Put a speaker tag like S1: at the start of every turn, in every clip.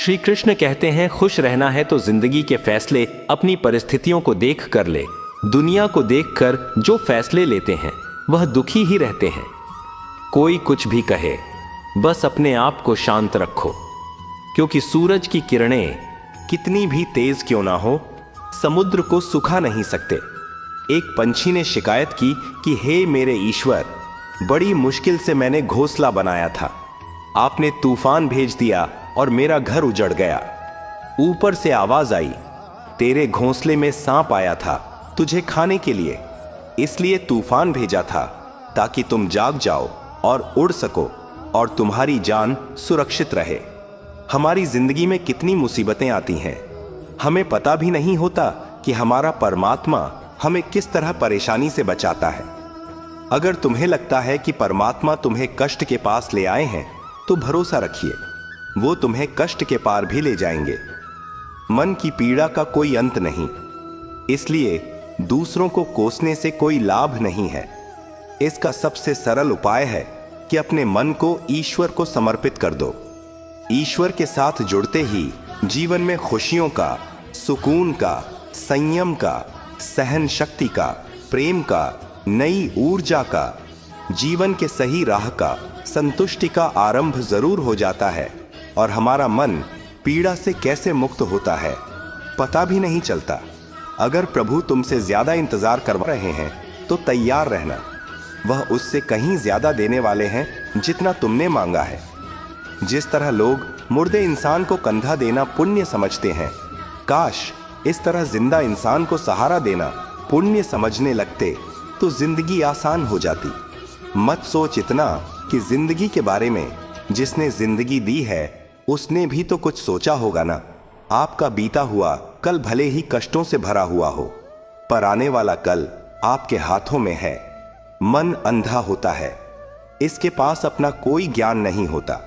S1: श्री कृष्ण कहते हैं, खुश रहना है तो जिंदगी के फैसले अपनी परिस्थितियों को देख कर ले। दुनिया को देखकर जो फैसले लेते हैं वह दुखी ही रहते हैं। कोई कुछ भी कहे, बस अपने आप को शांत रखो, क्योंकि सूरज की किरणें कितनी भी तेज क्यों ना हो, समुद्र को सुखा नहीं सकते। एक पंछी ने शिकायत की कि हे मेरे ईश्वर, बड़ी मुश्किल से मैंने घोंसला बनाया था, आपने तूफान भेज दिया और मेरा घर उजड़ गया। ऊपर से आवाज आई, तेरे घोंसले में सांप आया था तुझे खाने के लिए, इसलिए तूफान भेजा था ताकि तुम जाग जाओ और उड़ सको और तुम्हारी जान सुरक्षित रहे। हमारी जिंदगी में कितनी मुसीबतें आती हैं, हमें पता भी नहीं होता कि हमारा परमात्मा हमें किस तरह परेशानी से बचाता है। अगर तुम्हें लगता है कि परमात्मा तुम्हें कष्ट के पास ले आए हैं तो भरोसा रखिए, वो तुम्हें कष्ट के पार भी ले जाएंगे। मन की पीड़ा का कोई अंत नहीं, इसलिए दूसरों को कोसने से कोई लाभ नहीं है। इसका सबसे सरल उपाय है कि अपने मन को ईश्वर को समर्पित कर दो। ईश्वर के साथ जुड़ते ही जीवन में खुशियों का, सुकून का, संयम का, सहन शक्ति का, प्रेम का, नई ऊर्जा का, जीवन के सही राह का, संतुष्टि का आरंभ जरूर हो जाता है और हमारा मन पीड़ा से कैसे मुक्त होता है पता भी नहीं चलता। अगर प्रभु तुमसे ज्यादा इंतजार करवा रहे हैं तो तैयार रहना, वह उससे कहीं ज्यादा देने वाले हैं जितना तुमने मांगा है। जिस तरह लोग मुर्दे इंसान को कंधा देना पुण्य समझते हैं, काश इस तरह जिंदा इंसान को सहारा देना पुण्य समझने लगते तो जिंदगी आसान हो जाती। मत सोच इतना कि जिंदगी के बारे में जिसने जिंदगी दी है उसने भी तो कुछ सोचा होगा ना। आपका बीता हुआ कल भले ही कष्टों से भरा हुआ हो, पर आने वाला कल आपके हाथों में है। मन अंधा होता है, इसके पास अपना कोई ज्ञान नहीं होता।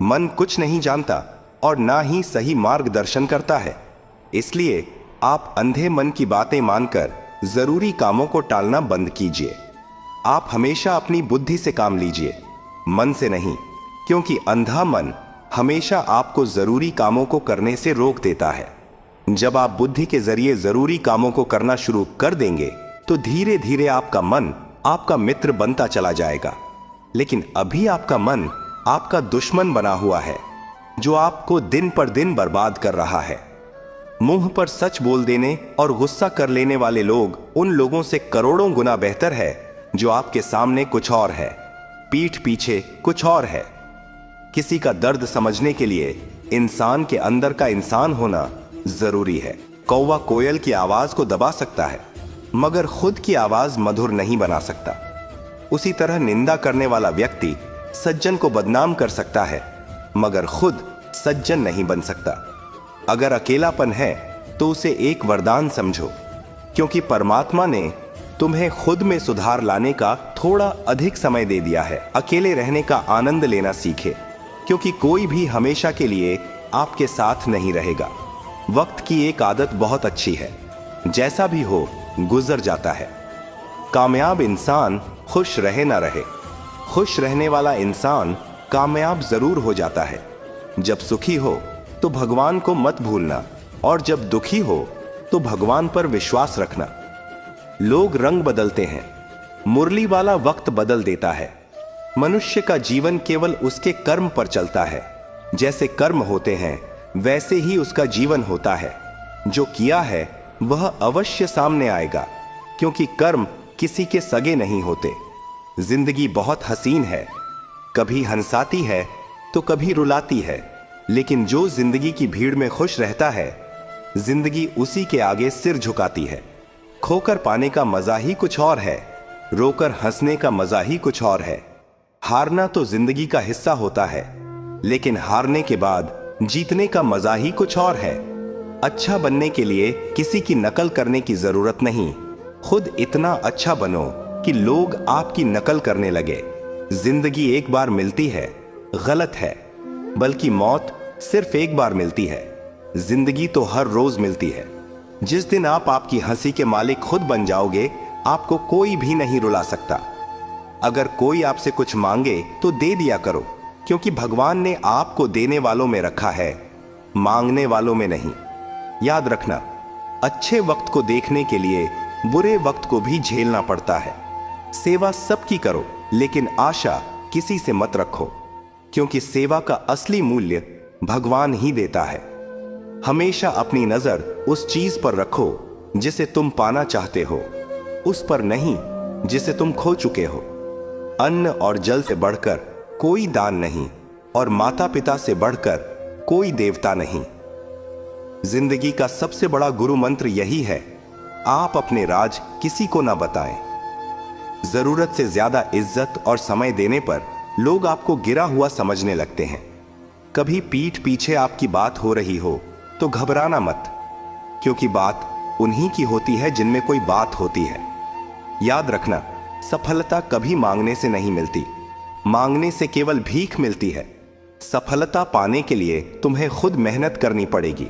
S1: मन कुछ नहीं जानता और ना ही सही मार्गदर्शन करता है। इसलिए आप अंधे मन की बातें मानकर जरूरी कामों को टालना बंद कीजिए। आप हमेशा अपनी बुद्धि से काम लीजिए, मन से नहीं, क्योंकि अंधा मन हमेशा आपको जरूरी कामों को करने से रोक देता है। जब आप बुद्धि के जरिए जरूरी कामों को करना शुरू कर देंगे तो धीरे धीरे आपका मन आपका मित्र बनता चला जाएगा। लेकिन अभी आपका मन आपका दुश्मन बना हुआ है, जो आपको दिन पर दिन बर्बाद कर रहा है। मुंह पर सच बोल देने और गुस्सा कर लेने वाले लोग उन लोगों से करोड़ों गुना बेहतर है जो आपके सामने कुछ और है, पीठ पीछे कुछ और है। किसी का दर्द समझने के लिए इंसान के अंदर का इंसान होना जरूरी है। कौवा कोयल की आवाज को दबा सकता है, मगर खुद की आवाज मधुर नहीं बना सकता। उसी तरह निंदा करने वाला व्यक्ति सज्जन को बदनाम कर सकता है, मगर खुद सज्जन नहीं बन सकता। अगर अकेलापन है तो उसे एक वरदान समझो, क्योंकि परमात्मा ने तुम्हें खुद में सुधार लाने का थोड़ा अधिक समय दे दिया है। अकेले रहने का आनंद लेना सीखे, क्योंकि कोई भी हमेशा के लिए आपके साथ नहीं रहेगा। वक्त की एक आदत बहुत अच्छी है, जैसा भी हो गुजर जाता है। कामयाब इंसान खुश रहे ना रहे, खुश रहने वाला इंसान कामयाब जरूर हो जाता है। जब सुखी हो तो भगवान को मत भूलना, और जब दुखी हो तो भगवान पर विश्वास रखना। लोग रंग बदलते हैं, मुरली वाला वक्त बदल देता है। मनुष्य का जीवन केवल उसके कर्म पर चलता है। जैसे कर्म होते हैं वैसे ही उसका जीवन होता है। जो किया है वह अवश्य सामने आएगा, क्योंकि कर्म किसी के सगे नहीं होते। जिंदगी बहुत हसीन है, कभी हंसाती है तो कभी रुलाती है, लेकिन जो जिंदगी की भीड़ में खुश रहता है, जिंदगी उसी के आगे सिर झुकाती है। खोकर पाने का मजा ही कुछ और है, रोकर हंसने का मजा ही कुछ और है। हारना तो जिंदगी का हिस्सा होता है, लेकिन हारने के बाद जीतने का मजा ही कुछ और है। अच्छा बनने के लिए किसी की नकल करने की जरूरत नहीं, खुद इतना अच्छा बनो कि लोग आपकी नकल करने लगे। जिंदगी एक बार मिलती है, गलत है, बल्कि मौत सिर्फ एक बार मिलती है। जिंदगी तो हर रोज मिलती है। जिस दिन आप आपकी हंसी के मालिक खुद बन जाओगे, आपको कोई भी नहीं रुला सकता। अगर कोई आपसे कुछ मांगे तो दे दिया करो, क्योंकि भगवान ने आपको देने वालों में रखा है।
S2: मांगने वालों में नहीं। याद रखना, अच्छे वक्त को देखने के लिए बुरे वक्त को भी झेलना पड़ता है। सेवा सबकी करो, लेकिन आशा किसी से मत रखो, क्योंकि सेवा का असली मूल्य भगवान ही देता है। हमेशा अपनी नजर उस चीज पर रखो जिसे तुम पाना चाहते हो, उस पर नहीं जिसे तुम खो चुके हो। अन्न और जल से बढ़कर कोई दान नहीं, और माता पिता से बढ़कर कोई देवता नहीं। जिंदगी का सबसे बड़ा गुरु मंत्र यही है, आप अपने राज किसी को ना बताएं। जरूरत से ज्यादा इज्जत और समय देने पर लोग आपको गिरा हुआ समझने लगते हैं। कभी पीठ पीछे आपकी बात हो रही हो तो घबराना मत, क्योंकि बात उन्हीं की होती है जिनमें कोई बात होती है। याद रखना, सफलता कभी मांगने से नहीं मिलती, मांगने से केवल भीख मिलती है। सफलता पाने के लिए तुम्हें खुद मेहनत करनी पड़ेगी।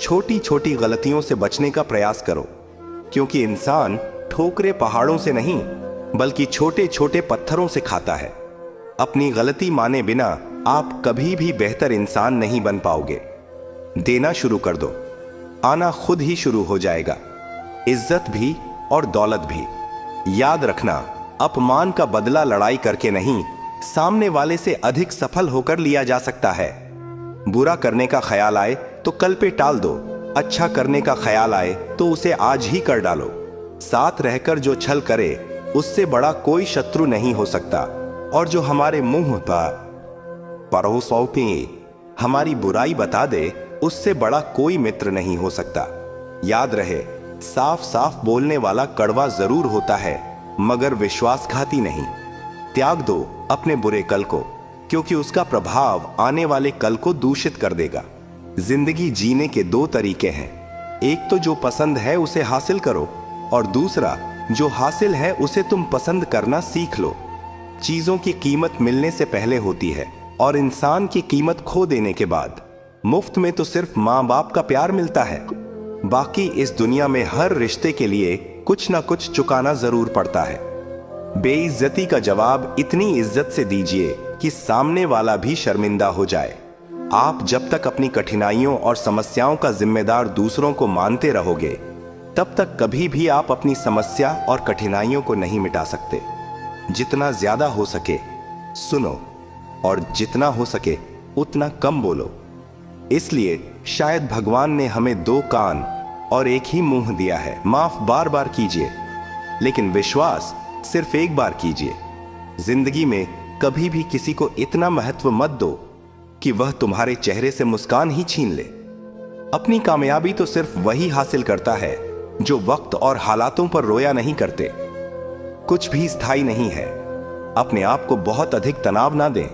S2: छोटी छोटी गलतियों से बचने का प्रयास करो, क्योंकि इंसान ठोकरे पहाड़ों से नहीं बल्कि छोटे छोटे पत्थरों से खाता है। अपनी गलती माने बिना आप कभी भी बेहतर इंसान नहीं बन पाओगे। देना शुरू कर दो, आना खुद ही शुरू हो जाएगा, इज्जत भी और दौलत भी। याद रखना, अपमान का बदला लड़ाई करके नहीं, सामने वाले से अधिक सफल होकर लिया जा सकता है। बुरा करने का ख्याल आए तो कल पे टाल दो, अच्छा करने का ख्याल आए तो उसे आज ही कर डालो। साथ रहकर जो छल करे उससे बड़ा कोई शत्रु नहीं हो सकता, और जो हमारे मुंह परोसों पे हमारी बुराई बता दे उससे बड़ा कोई मित्र नहीं हो सकता। याद रहे, साफ साफ बोलने वाला कड़वा जरूर होता है मगर विश्वासघाती नहीं। त्याग दो अपने बुरे कल को, क्योंकि उसका प्रभाव आने वाले कल को दूषित कर देगा। जिंदगी जीने के दो तरीके हैं, एक तो जो पसंद है उसे हासिल करो, और दूसरा जो हासिल है उसे तुम पसंद करना सीख लो। चीजों की कीमत मिलने से पहले होती है, और इंसान की कीमत खो देने के बाद। मुफ्त में तो सिर्फ माँ बाप का प्यार मिलता है, बाकी इस दुनिया में हर रिश्ते के लिए कुछ ना कुछ चुकाना जरूर पड़ता है। बेइज्जती का जवाब इतनी इज्जत से दीजिए कि सामने वाला भी शर्मिंदा हो जाए। आप जब तक अपनी कठिनाइयों और समस्याओं का जिम्मेदार दूसरों को मानते रहोगे, तब तक कभी भी आप अपनी समस्या और कठिनाइयों को नहीं मिटा सकते। जितना ज्यादा हो सके सुनो, और जितना हो सके उतना कम बोलो। इसलिए शायद भगवान ने हमें दो कान और एक ही मुंह दिया है। माफ बार बार कीजिए, लेकिन विश्वास सिर्फ एक बार कीजिए। जिंदगी में कभी भी किसी को इतना महत्व मत दो कि वह तुम्हारे चेहरे से मुस्कान ही छीन ले। अपनी कामयाबी तो सिर्फ वही हासिल करता है जो वक्त और हालातों पर रोया नहीं करते। कुछ भी स्थायी नहीं है। अपने आप को बहुत अधिक तनाव ना दें,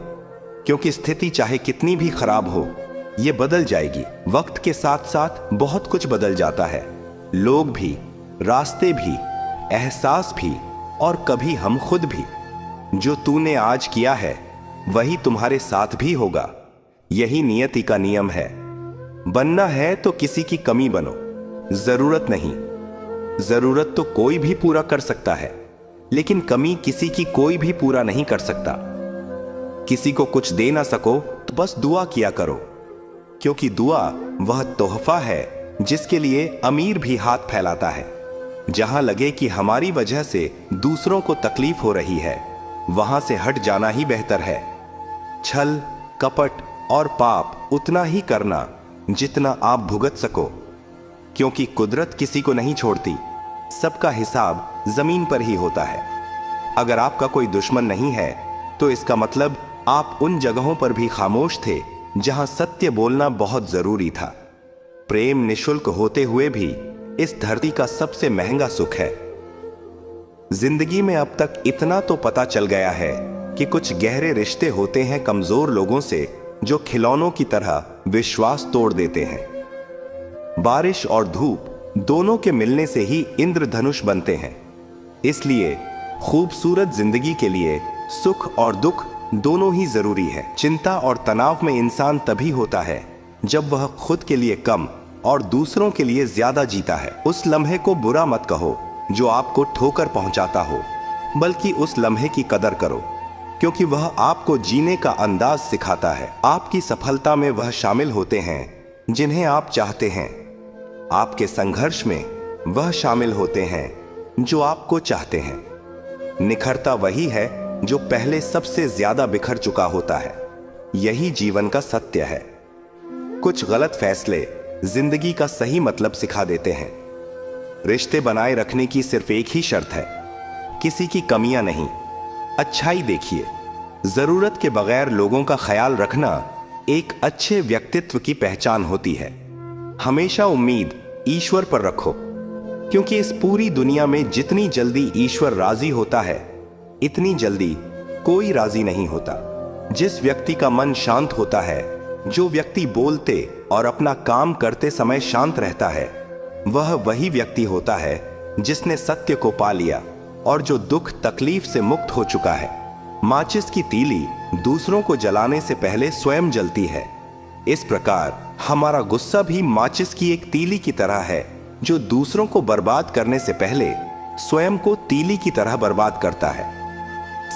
S2: क्योंकि स्थिति चाहे कितनी भी खराब हो, ये बदल जाएगी। वक्त के साथ साथ बहुत कुछ बदल जाता है, लोग भी, रास्ते भी, एहसास भी, और कभी हम खुद भी। जो तूने आज किया है वही तुम्हारे साथ भी होगा। यही नियति का नियम है। बनना है तो किसी की कमी बनो, जरूरत नहीं। जरूरत तो कोई भी पूरा कर सकता है, लेकिन कमी किसी की कोई भी पूरा नहीं कर सकता। किसी को कुछ दे ना सको तो बस दुआ किया करो, क्योंकि दुआ वह तोहफा है जिसके लिए अमीर भी हाथ फैलाता है। जहां लगे कि हमारी वजह से दूसरों को तकलीफ हो रही है, वहां से हट जाना ही बेहतर है। छल, कपट और पाप उतना ही करना जितना आप भुगत सको, क्योंकि कुदरत किसी को नहीं छोड़ती। सबका हिसाब जमीन पर ही होता है। अगर आपका कोई दुश्मन नहीं है तो इसका मतलब आप उन जगहों पर भी खामोश थे जहां सत्य बोलना बहुत जरूरी था। प्रेम निशुल्क होते हुए भी इस धरती का सबसे महंगा सुख है। जिंदगी में अब तक इतना तो पता चल गया है कि कुछ गहरे रिश्ते होते हैं कमजोर लोगों से, जो खिलौनों की तरह विश्वास तोड़ देते हैं। बारिश और धूप दोनों के मिलने से ही इंद्रधनुष बनते हैं। इसलिए खूबसूरत जिंदगी के लिए सुख और दुख दोनों ही जरूरी है। चिंता और तनाव में इंसान तभी होता है जब वह खुद के लिए कम और दूसरों के लिए ज्यादा जीता है। उस लम्हे को बुरा मत कहो जो आपको ठोकर पहुंचाता हो, बल्कि उस लम्हे की कदर करो, क्योंकि वह आपको जीने का अंदाज सिखाता है। आपकी सफलता में वह शामिल होते हैं जिन्हें आप चाहते हैं। आपके संघर्ष में वह शामिल होते हैं जो आपको चाहते हैं। निखरता वही है जो पहले सबसे ज्यादा बिखर चुका होता है। यही जीवन का सत्य है। कुछ गलत फैसले जिंदगी का सही मतलब सिखा देते हैं। रिश्ते बनाए रखने की सिर्फ एक ही शर्त है, किसी की कमियां नहीं, अच्छाई देखिए। जरूरत के बगैर लोगों का ख्याल रखना एक अच्छे व्यक्तित्व की पहचान होती है। हमेशा उम्मीद ईश्वर पर रखो, क्योंकि इस पूरी दुनिया में जितनी जल्दी ईश्वर राजी होता है, इतनी जल्दी कोई राजी नहीं होता। जिस व्यक्ति का मन शांत होता है, जो व्यक्ति बोलते और अपना काम करते समय शांत रहता है, वह वही व्यक्ति होता है जिसने सत्य को पा लिया और जो दुख तकलीफ से मुक्त हो चुका है। माचिस की तीली दूसरों को जलाने से पहले स्वयं जलती है। इस प्रकार हमारा गुस्सा भी माचिस की एक तीली की तरह है, जो दूसरों को बर्बाद करने से पहले स्वयं को तीली की तरह बर्बाद करता है।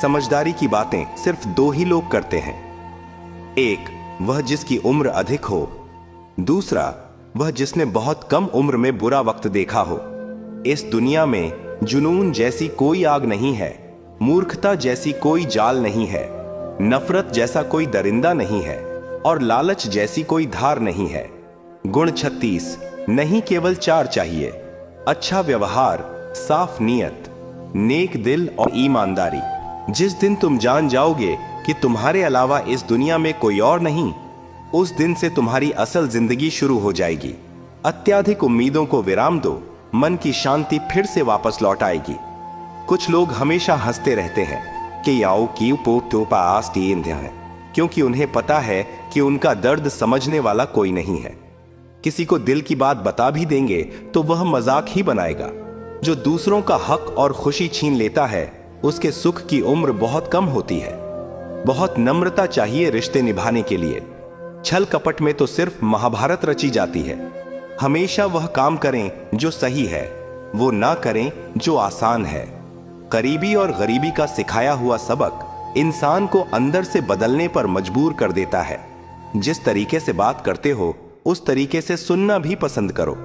S2: समझदारी की बातें सिर्फ दो ही लोग करते हैं। एक, वह जिसकी उम्र अधिक हो। दूसरा, वह जिसने बहुत कम उम्र में बुरा वक्त देखा हो। इस दुनिया में जुनून जैसी कोई आग नहीं है, मूर्खता जैसी कोई जाल नहीं है, नफरत जैसा कोई दरिंदा नहीं है और लालच जैसी कोई धार नहीं है। गुण 36 नहीं, केवल 4 चाहिए। अच्छा व्यवहार, साफ नीयत, नेक दिल और ईमानदारी। जिस दिन तुम जान जाओगे कि तुम्हारे अलावा इस दुनिया में कोई और नहीं, उस दिन से तुम्हारी असल जिंदगी शुरू हो जाएगी। अत्याधिक उम्मीदों को विराम दो, मन की शांति फिर से वापस लौट आएगी। कुछ लोग हमेशा हंसते रहते हैं कि याओ की पोटोपा आस्टी इंध्या है, क्योंकि उन्हें पता है कि उनका दर्द समझने वाला कोई नहीं है। किसी को दिल की बात बता भी देंगे तो वह मजाक ही बनाएगा। जो दूसरों का हक और खुशी छीन लेता है, उसके सुख की उम्र बहुत कम होती है। बहुत नम्रता चाहिए रिश्ते निभाने के लिए। छल कपट में तो सिर्फ महाभारत रची जाती है। हमेशा वह काम करें जो सही है, वो ना करें जो आसान है। करीबी और गरीबी का सिखाया हुआ सबक इंसान को अंदर से बदलने पर मजबूर कर देता है। जिस तरीके से बात करते हो, उस तरीके से सुनना भी पसंद करो।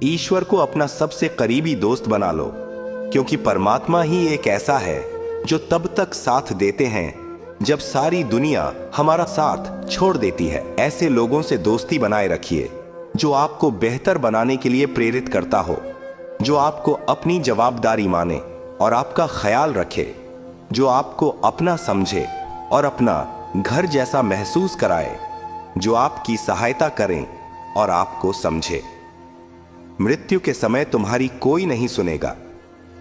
S2: ईश्वर को अपना सबसे करीबी दोस्त बना लो, क्योंकि परमात्मा ही एक ऐसा है जो तब तक साथ देते हैं जब सारी दुनिया हमारा साथ छोड़ देती है। ऐसे लोगों से दोस्ती बनाए रखिए जो आपको बेहतर बनाने के लिए प्रेरित करता हो, जो आपको अपनी जवाबदारी माने और आपका ख्याल रखे, जो आपको अपना समझे और अपना घर जैसा महसूस कराए, जो आपकी सहायता करें और आपको समझे। मृत्यु के समय तुम्हारी कोई नहीं सुनेगा।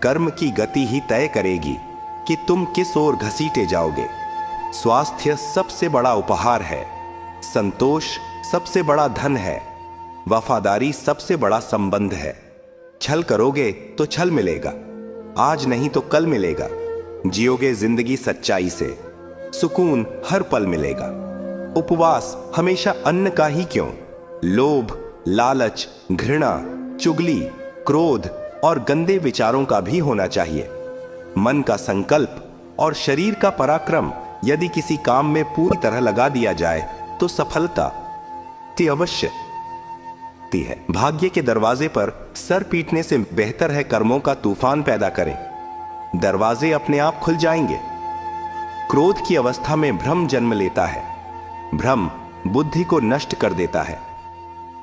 S2: कर्म की गति ही तय करेगी कि तुम किस ओर घसीटे जाओगे। स्वास्थ्य सबसे बड़ा उपहार है, संतोष सबसे बड़ा धन है, वफादारी सबसे बड़ा संबंध है। छल करोगे तो छल मिलेगा, आज नहीं तो कल मिलेगा। जियोगे जिंदगी सच्चाई से, सुकून हर पल मिलेगा। उपवास हमेशा अन्न का ही क्यों, लोभ, लालच, घृणा, चुगली, क्रोध और गंदे विचारों का भी होना चाहिए। मन का संकल्प और शरीर का पराक्रम यदि किसी काम में पूरी तरह लगा दिया जाए तो सफलता अवश्य है। भाग्य के दरवाजे पर सर पीटने से बेहतर है कर्मों का तूफान पैदा करें। दरवाजे अपने आप खुल जाएंगे। क्रोध की अवस्था में भ्रम जन्म लेता है। भ्रम बुद्धि को नष्ट कर देता है।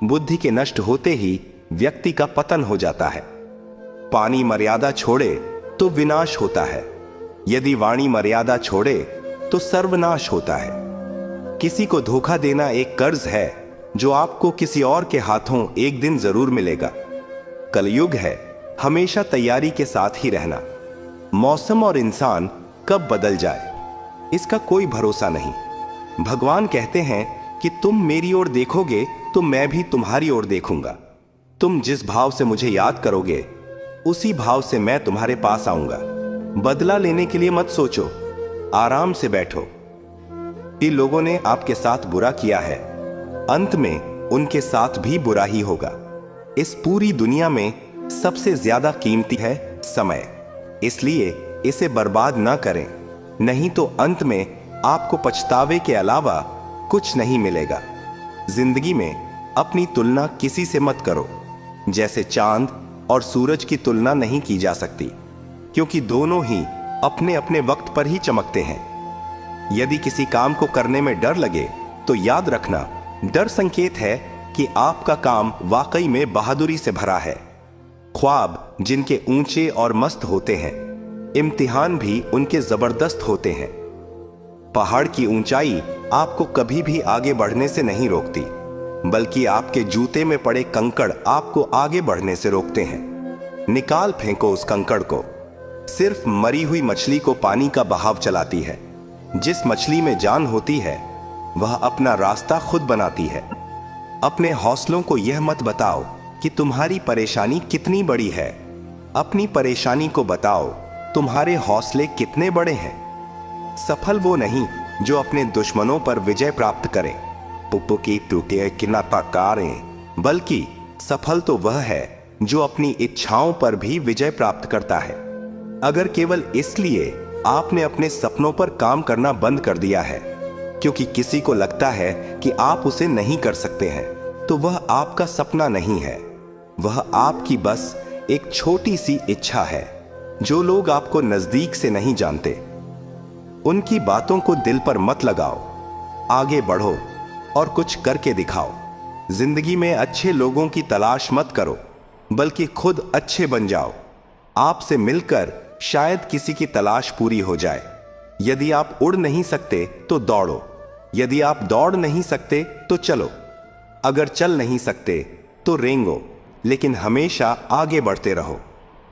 S2: बुद्धि के नष्ट होते ही व्यक्ति का पतन हो जाता है। पानी मर्यादा छोड़े तो विनाश होता है, यदि वाणी मर्यादा छोड़े तो सर्वनाश होता है। किसी को धोखा देना एक कर्ज है जो आपको किसी और के हाथों एक दिन जरूर मिलेगा। कलयुग है, हमेशा तैयारी के साथ ही रहना। मौसम और इंसान कब बदल जाए इसका कोई भरोसा नहीं। भगवान कहते हैं कि तुम मेरी ओर देखोगे तो मैं भी तुम्हारी ओर देखूंगा। तुम जिस भाव से मुझे याद करोगे, उसी भाव से मैं तुम्हारे पास आऊंगा। बदला लेने के लिए मत सोचो, आराम से बैठो। ये लोगों ने आपके साथ बुरा किया है, अंत में उनके साथ भी बुरा ही होगा। इस पूरी दुनिया में सबसे ज्यादा कीमती है समय, इसलिए इसे बर्बाद ना करें, नहीं तो अंत में आपको पछतावे के अलावा कुछ नहीं मिलेगा। जिंदगी में अपनी तुलना किसी से मत करो। जैसे चांद और सूरज की तुलना नहीं की जा सकती, क्योंकि दोनों ही अपने अपने वक्त पर ही चमकते हैं। यदि किसी काम को करने में डर लगे तो याद रखना, डर संकेत है कि आपका काम वाकई में बहादुरी से भरा है। ख्वाब जिनके ऊंचे और मस्त होते हैं, इम्तिहान भी उनके जबरदस्त होते हैं। पहाड़ की ऊंचाई आपको कभी भी आगे बढ़ने से नहीं रोकती, बल्कि आपके जूते में पड़े कंकड़ आपको आगे बढ़ने से रोकते हैं। निकाल फेंको उस कंकड़ को। सिर्फ मरी हुई मछली को पानी का बहाव चलाती है। जिस मछली में जान होती है वह अपना रास्ता खुद बनाती है। अपने हौसलों को यह मत बताओ कि तुम्हारी परेशानी कितनी बड़ी है। अपनी परेशानी को बताओ तुम्हारे हौसले कितने बड़े हैं। सफल वो नहीं जो अपने दुश्मनों पर विजय प्राप्त करे, पुपुकी टूटे किनाताकारें, बल्कि सफल तो वह है जो अपनी इच्छाओं पर भी विजय प्राप्त करता है। अगर केवल इसलिए आपने अपने सपनों पर काम करना बंद कर दिया है क्योंकि किसी को लगता है कि आप उसे नहीं कर सकते हैं, तो वह आपका सपना नहीं है। वह आपकी बस एक छोटी सी इच्छा है। जो लोग आपको नजदीक से नहीं जानते, उनकी बातों को दिल पर मत लगाओ। आगे बढ़ो और कुछ करके दिखाओ। जिंदगी में अच्छे लोगों की तलाश मत करो, बल्कि खुद अच्छे बन जाओ। आपसे मिलकर शायद किसी की तलाश पूरी हो जाए। यदि आप उड़ नहीं सकते तो दौड़ो। यदि आप दौड़ नहीं सकते तो चलो। अगर चल नहीं सकते तो रेंगो, लेकिन हमेशा आगे बढ़ते रहो।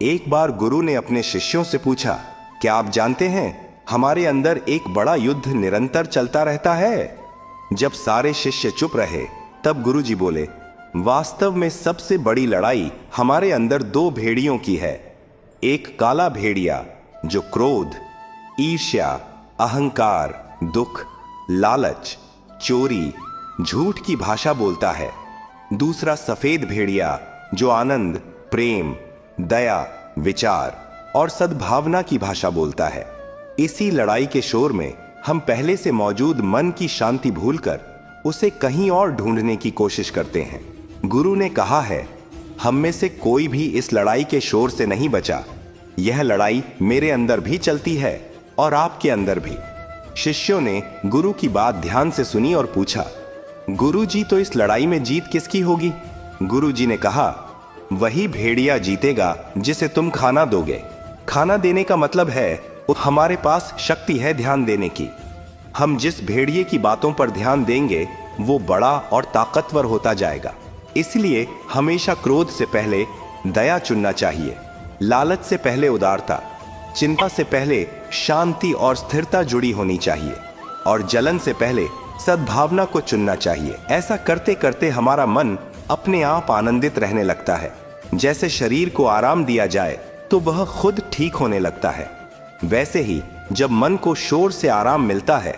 S2: एक बार गुरु ने अपने शिष्यों से पूछा, क्या आप जानते हैं हमारे अंदर एक बड़ा युद्ध निरंतर चलता रहता है? जब सारे शिष्य चुप रहे तब गुरुजी बोले, वास्तव में सबसे बड़ी लड़ाई हमारे अंदर दो भेड़ियों की है। एक काला भेड़िया जो क्रोध, ईर्ष्या, अहंकार, दुख, लालच, चोरी, झूठ की भाषा बोलता है। दूसरा सफेद भेड़िया जो आनंद, प्रेम, दया, विचार और सद्भावना की भाषा बोलता है। इसी लड़ाई के शोर में हम पहले से मौजूद मन की शांति भूलकर उसे कहीं और ढूंढने की कोशिश करते हैं। गुरु ने कहा है, हम में से कोई भी इस लड़ाई के शोर से नहीं बचा। यह लड़ाई मेरे अंदर भी चलती है और आपके अंदर भी। शिष्यों ने गुरु की बात ध्यान से सुनी और पूछा, गुरु जी, तो इस लड़ाई में जीत किसकी होगी? गुरु जी ने कहा, वही भेड़िया जीतेगा जिसे तुम खाना दोगे। खाना देने का मतलब है हमारे पास शक्ति है ध्यान देने की। हम जिस भेड़िए की बातों पर ध्यान देंगे वो बड़ा और ताकतवर होता जाएगा। इसलिए हमेशा क्रोध से पहले दया चुनना चाहिए, लालच से पहले उदारता, चिंता से पहले शांति और स्थिरता जुड़ी होनी चाहिए, और जलन से पहले सद्भावना को चुनना चाहिए। ऐसा करते करते हमारा मन अपने आप आनंदित रहने लगता है। जैसे शरीर को आराम दिया जाए तो वह खुद ठीक होने लगता है, वैसे ही जब मन को शोर से आराम मिलता है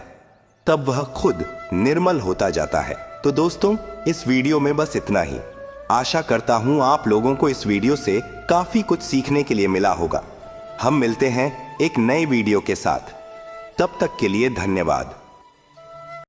S2: तब वह खुद निर्मल होता जाता है। तो दोस्तों, इस वीडियो में बस इतना ही। आशा करता हूं आप लोगों को इस वीडियो से काफी कुछ सीखने के लिए मिला होगा। हम मिलते हैं एक नए वीडियो के साथ। तब तक के लिए धन्यवाद।